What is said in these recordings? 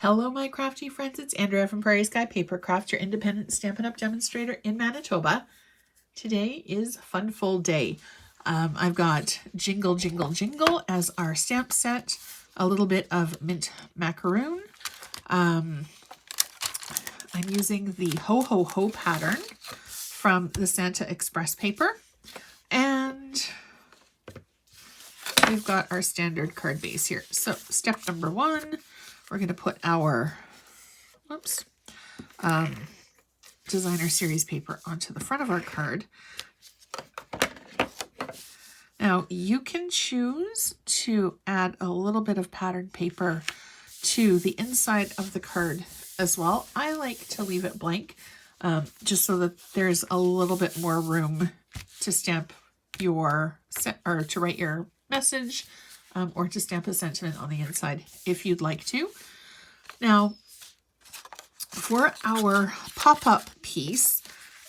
Hello my crafty friends, it's Andrea from Prairie Sky Paper Craft, your independent Stampin' Up! Demonstrator in Manitoba. Today is Fun Full Day. I've got Jingle Jingle Jingle as our stamp set, a little bit of mint macaroon. I'm using the Ho Ho Ho pattern from the Santa Express paper, and we've got our standard card base here. So step number one, we're going to put our designer series paper onto the front of our card. Now you can choose to add a little bit of pattern paper to the inside of the card as well. I like to leave it blank just so that there's a little bit more room to stamp your or to write your message or to stamp a sentiment on the inside if you'd like to. Now for our pop-up piece,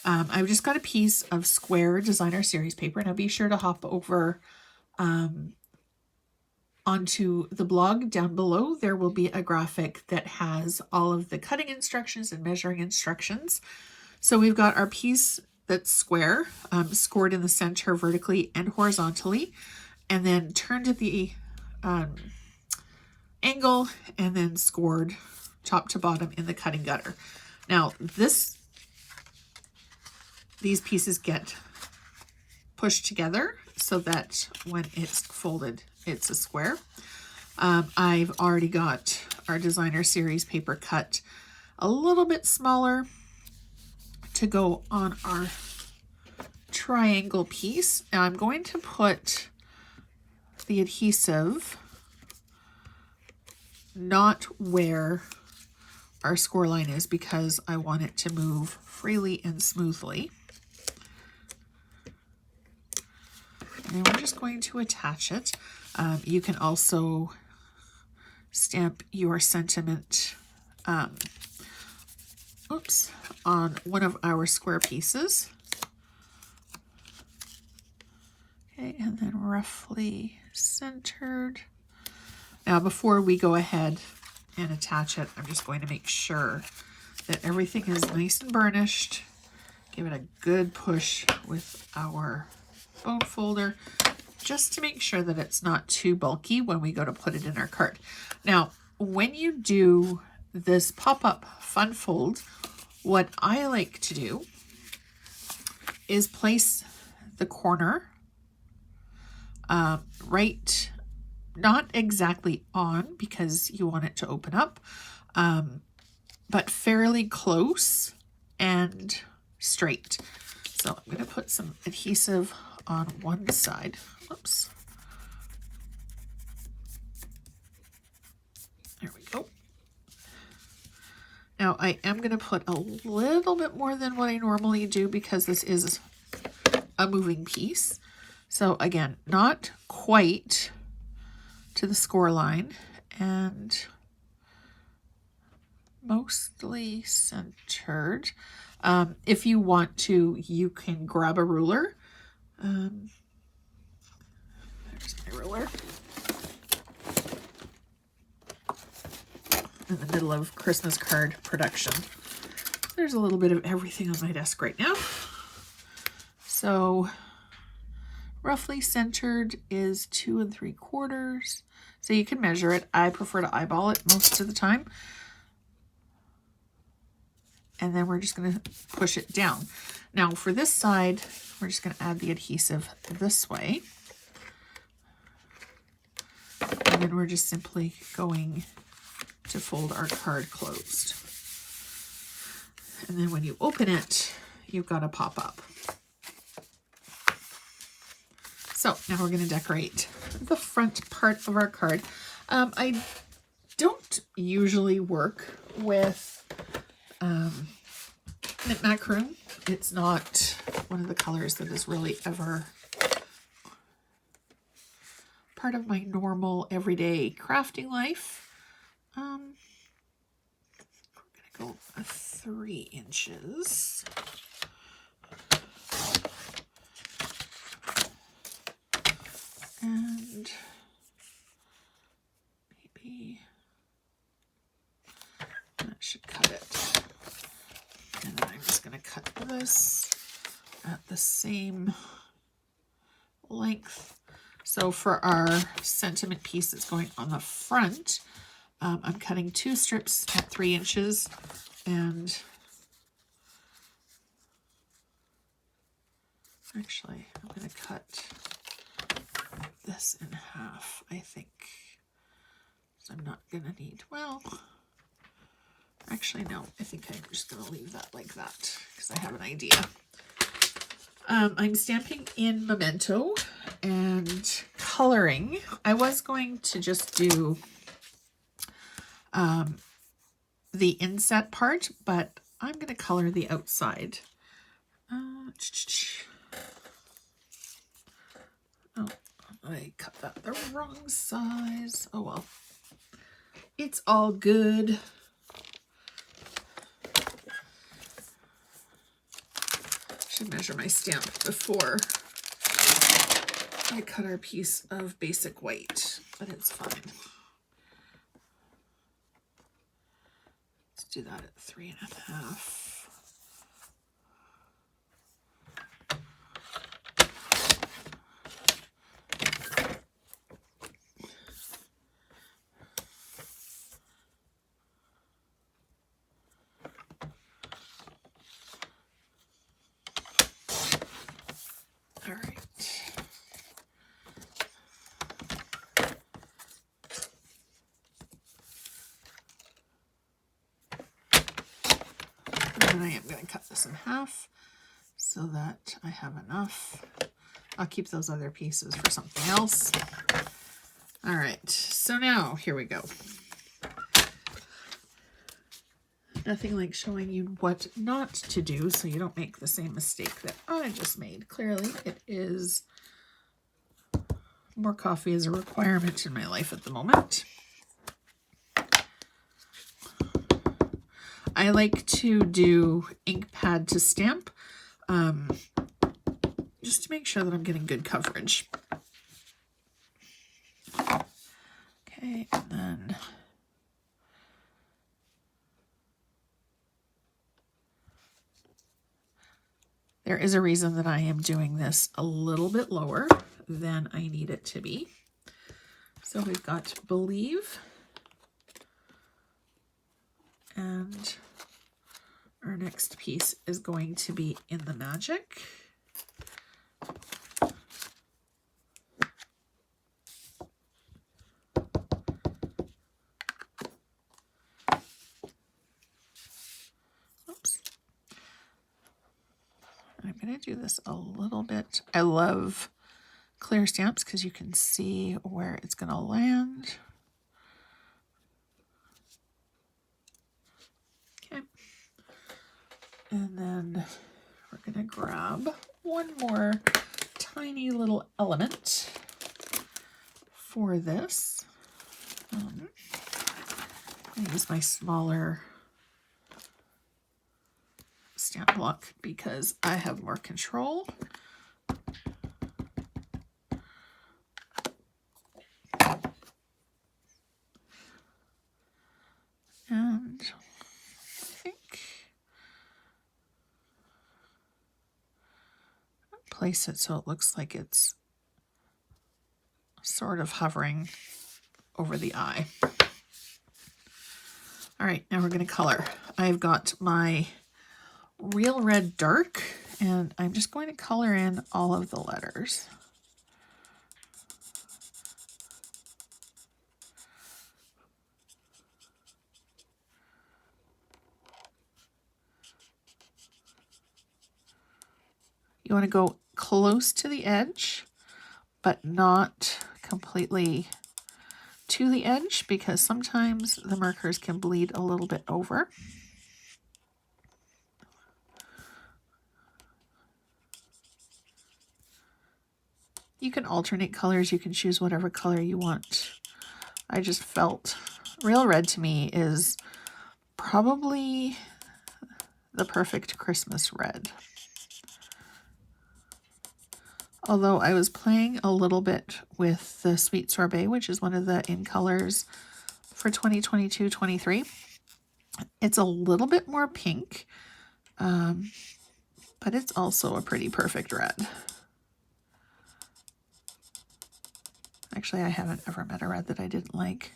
I've just got a piece of square designer series paper. Now be sure to hop over onto the blog down below. There will be a graphic that has all of the cutting instructions and measuring instructions. So we've got our piece that's square, scored in the center vertically and horizontally, and then turned at the angle, and then scored top to bottom in the cutting gutter. Now these pieces get pushed together so that when it's folded, it's a square. I've already got our designer series paper cut a little bit smaller to go on our triangle piece. Now I'm going to put the adhesive not where our score line is because I want it to move freely and smoothly. And then we're just going to attach it. You can also stamp your sentiment on one of our square pieces. Okay, and then roughly centered. Now before we go ahead and attach it, I'm just going to make sure that everything is nice and burnished. Give it a good push with our bone folder just to make sure that it's not too bulky when we go to put it in our card. Now, when you do this pop-up fun fold, what I like to do is place the corner right, not exactly on because you want it to open up, but fairly close and straight. So I'm going to put some adhesive on one side. Oops. There we go. Now I am going to put a little bit more than what I normally do because this is a moving piece. So again, not quite to the score line and mostly centered. If you want to, you can grab a ruler. There's my ruler. In the middle of Christmas card production. There's a little bit of everything on my desk right now. So roughly centered is 2 3/4. So you can measure it. I prefer to eyeball it most of the time. And then we're just going to push it down. Now for this side, we're just going to add the adhesive this way. And then we're just simply going to fold our card closed. And then when you open it, you've got a pop-up. So now we're going to decorate the front part of our card. I don't usually work with mint macaroon. It's not one of the colors that is really ever part of my normal everyday crafting life. We're going to go 3 inches. And maybe this at the same length. So for our sentiment piece that's going on the front, I'm cutting 2 strips at 3 inches, and actually I'm going to cut this in half, I think. So I'm not going to need, well, actually no, I think I'm just going to leave that like that because I have an idea. I'm stamping in Memento and coloring. I was going to just do the inset part, but I'm going to color the outside. Oh, I cut that the wrong size. Oh well. It's all good. Should measure my stamp before I cut our piece of basic white, but it's fine. Let's do that at 3.5. All right. And I am going to cut this in half so that I have enough. I'll keep those other pieces for something else. All right, so now here we go. Nothing like showing you what not to do so you don't make the same mistake that I just made. Clearly, it is more coffee is a requirement in my life at the moment. I like to do ink pad to stamp, just to make sure that I'm getting good coverage. Okay, and then there is a reason that I am doing this a little bit lower than I need it to be. So we've got Believe, and our next piece is going to be In the Magic. Oops. I'm going to do this a little bit. I love clear stamps because you can see where it's going to land. Okay. And then we're going to grab one more tiny little element for this. I'm going to use my smaller stamp block because I have more control. And I think I'll place it so it looks like it's sort of hovering over the eye. All right, now we're going to color. I've got my Real Red Dark, and I'm just going to color in all of the letters. You want to go close to the edge, but not completely to the edge, because sometimes the markers can bleed a little bit over. You can alternate colors. You can choose whatever color you want. I just felt Real Red to me is probably the perfect Christmas red. Although I was playing a little bit with the Sweet Sorbet, which is one of the in colors for 2022-23. It's a little bit more pink. but it's also a pretty perfect red. Actually, I haven't ever met a red that I didn't like.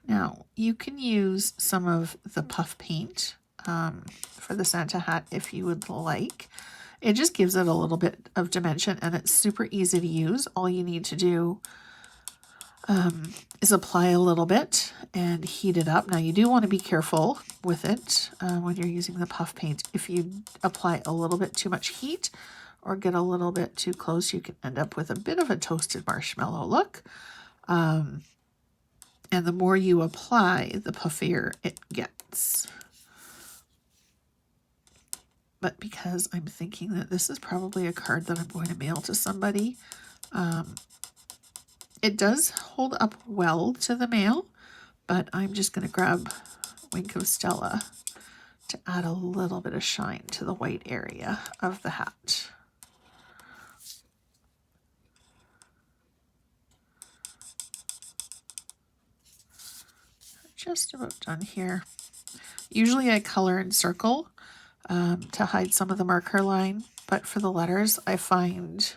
Now, you can use some of the puff paint for the Santa hat if you would like. It just gives it a little bit of dimension, and it's super easy to use. All you need to do is apply a little bit and heat it up. Now, you do want to be careful with it when you're using the puff paint. If you apply a little bit too much heat or get a little bit too close, you can end up with a bit of a toasted marshmallow look. And the more you apply, the puffier it gets. But because I'm thinking that this is probably a card that I'm going to mail to somebody, it does hold up well to the mail, but I'm just going to grab Wink of Stella to add a little bit of shine to the white area of the hat. Just about done here. Usually I color and circle to hide some of the marker line, but for the letters I find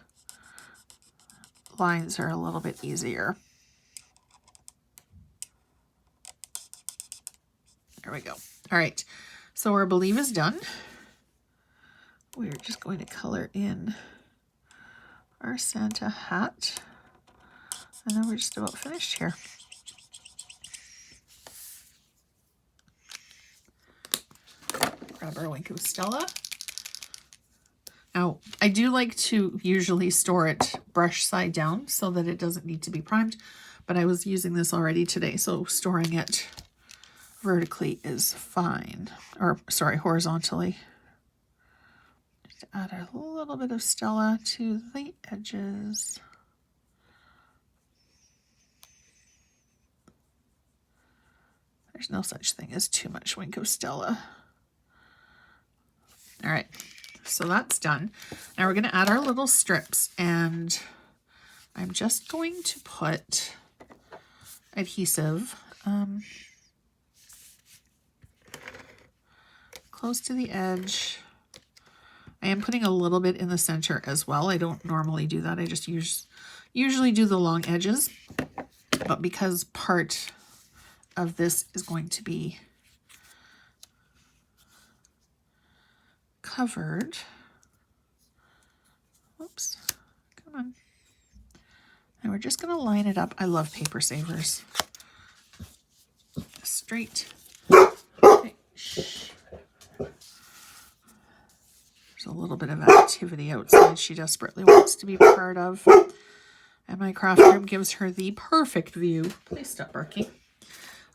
lines are a little bit easier. There we go. All right, so our believe is done. We're just going to color in our Santa hat, and then we're just about finished here. Grab our Wink of Stella. Now, I do like to usually store it brush side down so that it doesn't need to be primed, but I was using this already today, so storing it vertically is fine, or sorry, horizontally. Just add a little bit of Stella to the edges. There's no such thing as too much Wink of Stella. All right, so that's done. Now we're going to add our little strips, and I'm just going to put adhesive close to the edge. I am putting a little bit in the center as well. I don't normally do that. I just usually do the long edges, but because part of this is going to be covered. Oops, come on. And we're just going to line it up. I love paper savers. Straight. Okay. There's a little bit of activity outside she desperately wants to be part of. And my craft room gives her the perfect view. Please stop barking.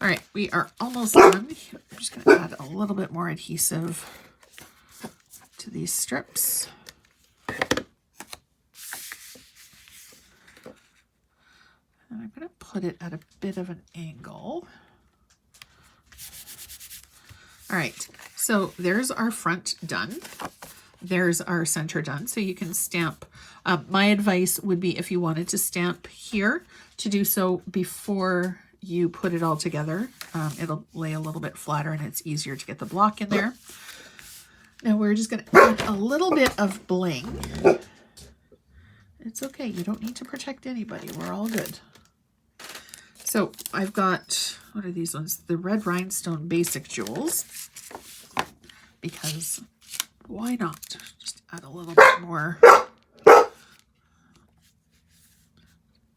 All right, we are almost done. I'm just going to add a little bit more adhesive to these strips. And I'm going to put it at a bit of an angle. All right, so there's our front done. There's our center done. So you can stamp. My advice would be, if you wanted to stamp here, to do so before you put it all together. It'll lay a little bit flatter and it's easier to get the block in there. Now we're just going to add a little bit of bling. It's okay. You don't need to protect anybody. We're all good. So I've got, what are these ones? The red rhinestone basic jewels, because why not? Just add a little bit more.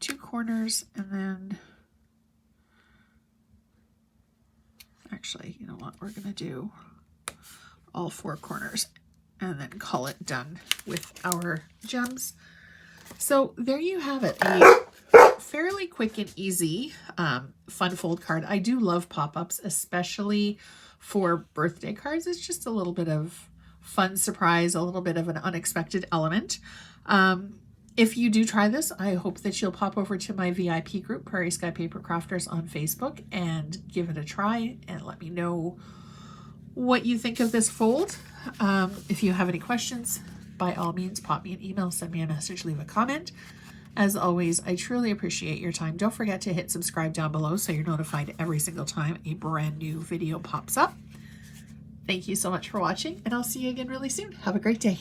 2 corners, and then actually, you know what? We're going to do all 4 corners and then call it done with our gems. So there you have it. A fairly quick and easy fun fold card. I do love pop-ups, especially for birthday cards. It's just a little bit of fun surprise, a little bit of an unexpected element. If you do try this, I hope that you'll pop over to my VIP group, Prairie Sky Paper Crafters, on Facebook and give it a try and let me know what you think of this fold. If you have any questions, by all means, pop me an email, send me a message, leave a comment. As always, I truly appreciate your time. Don't forget to hit subscribe down below so you're notified every single time a brand new video pops up. Thank you so much for watching, and I'll see you again really soon. Have a great day.